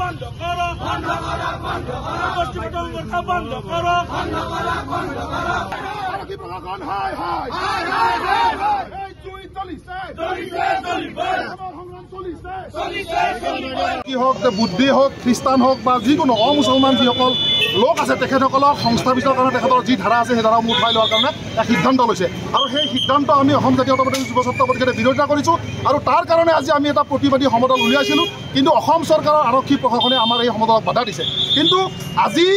বন্ধ কৰো গোষ্ঠীগত কথা বন্ধ কৰো কি প্ৰশাসন হায় হায় কি হোক বুদ্ধি হোক খ্ৰীষ্টান হোক বা যিকোনো অমুছলমান যিসকল লোক আছে তেখেতসকলক সংস্থাপিতৰ কাৰণে তেখেতৰ যি ধাৰা আছে সেই ধাৰা উঠাই লোৱাৰ কাৰণে এক সিদ্ধান্ত লৈছে আৰু সেই সিদ্ধান্ত আমি অসম জাতীয়তাবাদী যুৱ ছাত্ৰ পৰিষদে বিৰোধিতা কৰিছোঁ আৰু তাৰ কাৰণে আজি আমি এটা প্ৰতিবাদী সমদল উলিয়াইছিলোঁ কিন্তু অসম চৰকাৰৰ আৰক্ষী প্ৰশাসনে আমাৰ এই সমদলক বাধা দিছে কিন্তু আজি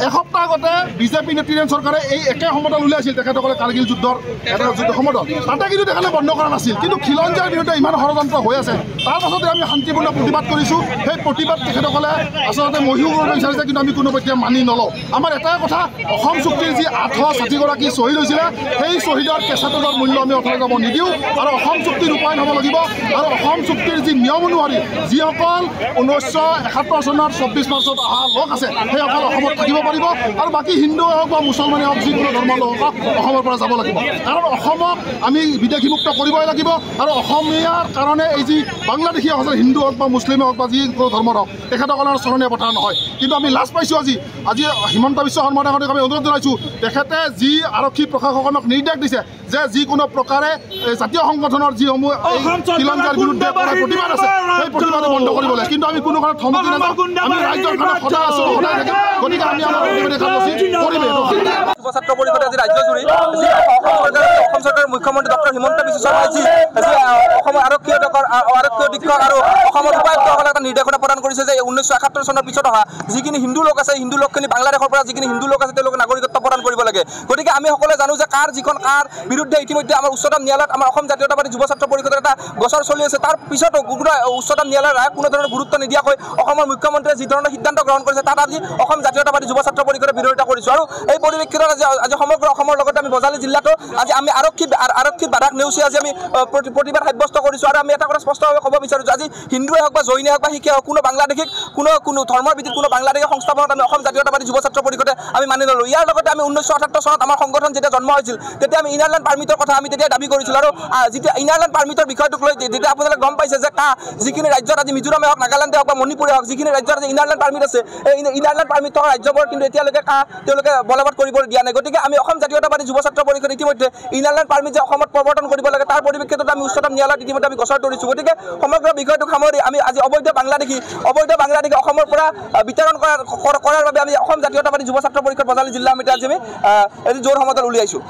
এসপ্তাহ আগতে বিজেপি নেতৃত্বাধীন চৰকাৰে এই একে সমদল উলিয়াইছিল তেখেতসকলে কাৰ্গিল যুদ্ধৰ এটা সমদল তাতে কিন্তু তেখেতে বন্ধ কৰা নাছিল কিন্তু খিলঞ্জীয়াৰ বিৰুদ্ধে ইমান ষড়যন্ত্ৰ হৈ আছে তাৰ পাছতে আমি শান্তিপূৰ্ণ প্ৰতিবাদ কৰিছোঁ সেই প্ৰতিবাদ তেখেতসকলে আচলতে মহিও কৰিব বিচাৰিছে কিন্তু আমি কোনো পধ্যে মানি নলওঁ আমাৰ এটাই কথা অসম চুক্তিৰ যি 860গৰাকী শ্বহীদ হৈছিলে সেই শ্বহীদৰ কেঁচাতেজৰ মূল্য আমি অথলে যাব নিদিওঁ আৰু অসম চুক্তি ৰূপায়ণ হ'ব লাগিব আৰু অসম চুক্তিৰ যি নিয়ম অনুসৰি যিসকল 1971 চনৰ 24 মাৰ্চত অহা লোক আছে সেইসকল অসমত থাকিব পাৰিব আৰু বাকী হিন্দুৱে হওক বা মুছলমানে হওক যিকোনো ধৰ্মৰ লোক হওক অসমৰ পৰা যাব লাগিব কাৰণ অসমক আমি বিদেশীমুক্ত কৰিবই লাগিব আৰু অসমীয়াৰ কাৰণে এই যি বাংলাদেশী আছে হিন্দু হওক বা মুছলিমে হওক বা যিকোনো ধৰ্মৰ হওক তেখেতসকলৰ চৰণীয়া পথাৰ নহয় কিন্তু আমি লাজ পাইছোঁ আজি হিমন্ত বিশ্ব শৰ্মাৰ আগতে আমি অনুৰোধ জনাইছোঁ তেখেতে যি আৰক্ষী প্ৰশাসনক নিৰ্দেশ দিছে যে যিকোনো প্ৰকাৰে জাতীয় সংগঠনৰ যিসমূহ খিলঞ্জীয়াৰ বিৰুদ্ধে প্ৰতিবাদ আছে সেই প্ৰতিবাদ বন্ধ কৰিব লাগে কিন্তু আমি কোনো কাৰণত থমকি নাযাওঁ আমি ৰাজ্যৰ কাৰণে সদায় আছোঁ সদায় থাকিম গতিকে আমি আমাৰ প্ৰতিবাদী কাৰ্যসূচী কৰিমেই যুৱ ছাত্ৰ পৰিষদে আজি ৰাজ্যজুৰি অসম চৰকাৰৰ মুখ্যমন্ত্ৰী ডক্টৰ হিমন্ত বিশ্ব শৰ্মাই যি অসমৰ আৰক্ষী অধীক্ষক আৰু অসমৰ উপায়ুক্তসকলে এটা নিৰ্দেশনা প্ৰদান কৰিছে যে 1971 চনৰ পিছত অহা যিখিনি হিন্দু লোক আছে হিন্দু লোকখিনি বাংলাদেশৰ পৰা যিখিনি হিন্দু লোক আছে তেওঁলোকে নাগৰিকত্ব প্ৰদান কৰিব লাগে গতিকে আমি সকলোৱে জানো যে কাৰ বিৰুদ্ধে ইতিমধ্যে আমাৰ উচ্চতম ন্যায়ালয়ত আমাৰ অসম জাতীয়তাবাদী যুৱ ছাত্ৰ পৰিষদৰ এটা গোচৰ চলি আছে তাৰ পিছতো উচ্চতম ন্যায়ালয়ৰ ৰায় কোনো ধৰণৰ গুৰুত্ব নিদিয়াকৈ অসমৰ মুখ্যমন্ত্ৰীয়ে যি ধৰণৰ সিদ্ধান্ত গ্ৰহণ কৰিছে তাত আজি অসম জাতীয়তাবাদী যুৱ ছাত্ৰ পৰিষদে বিৰোধিতা কৰিছোঁ আৰু এই পৰিপ্ৰেক্ষিতত আজি সমগ্ৰ অসমৰ লগতে আমি বজালী জিলাতো আজি আমি আৰক্ষীৰ বাধাক নেওচি আজি আমি প্ৰতিবাদ সাব্যস্ত কৰিছোঁ আৰু আমি এটা কথা স্পষ্টভাৱে ক'ব বিচাৰোঁ যে আজি হিন্দুৱে হওক বা জৈনে হওক বা শিখে হওক কোনো বাংলাদেশীক কোনো ধৰ্মৰ ভিত্তিত কোনো বাংলাদেশী সংস্থাপনত আমি অসম জাতীয়তাবাদী যুৱ ছাত্ৰ পৰিষদে আমি মানি ল'লোঁ ইয়াৰ লগতে আমি 1978 চনত আমাৰ সংগঠন যেতিয়া জন্ম হৈছিল তেতিয়া আমি ইনাৰলেণ্ড পাৰ্মিটৰ কথা আমি তেতিয়া দাবী কৰিছিলোঁ আৰু যেতিয়া ইনাৰলেণ্ড পাৰ্মিটৰ বিষয়টোক লৈ যেতিয়া আপোনালোকে গম পাইছে যে যিখিনি ৰাজ্যত আজি মিজোৰামে হওক নাগালেণ্ডে হওক বা মণিপুৰে হওক যিখিনি ৰাজ্যত আজি ইনাৰলেণ্ড পাৰ্মিট আছে এই ইনাৰলেণ্ড পাৰ্মিট থকা ৰাজ্যবোৰ কিন্তু এতিয়ালৈকে তেওঁলোকে বলবৎ কৰিব দিয়া নাই গতিকে আমি অসম জাতীয়তাবাদী যুৱ ছাত্ৰ পৰিষদ ইতিমধ্যে ইনাৰলেণ্ড পাৰ্মিট যে অসমত প্ৰৱৰ্তন কৰিব লাগে তাৰ পৰিপ্ৰেক্ষিতত আমি উচ্চতম ন্যায়ালয়ত ইতিমধ্যে আমি গোচৰ তৰিছোঁ গতিকে সমগ্ৰ বিষয়টোক সামৰি আমি আজি অবৈধ বাংলাদেশী অসমৰ পৰা বিতৰণ কৰাৰ বাবে আমি অসম জাতীয়তাবাদী যুৱ ছাত্ৰ পৰিষদ বজালী জিলা আমি আজি জোৰ সমদল উলিয়াইছোঁ।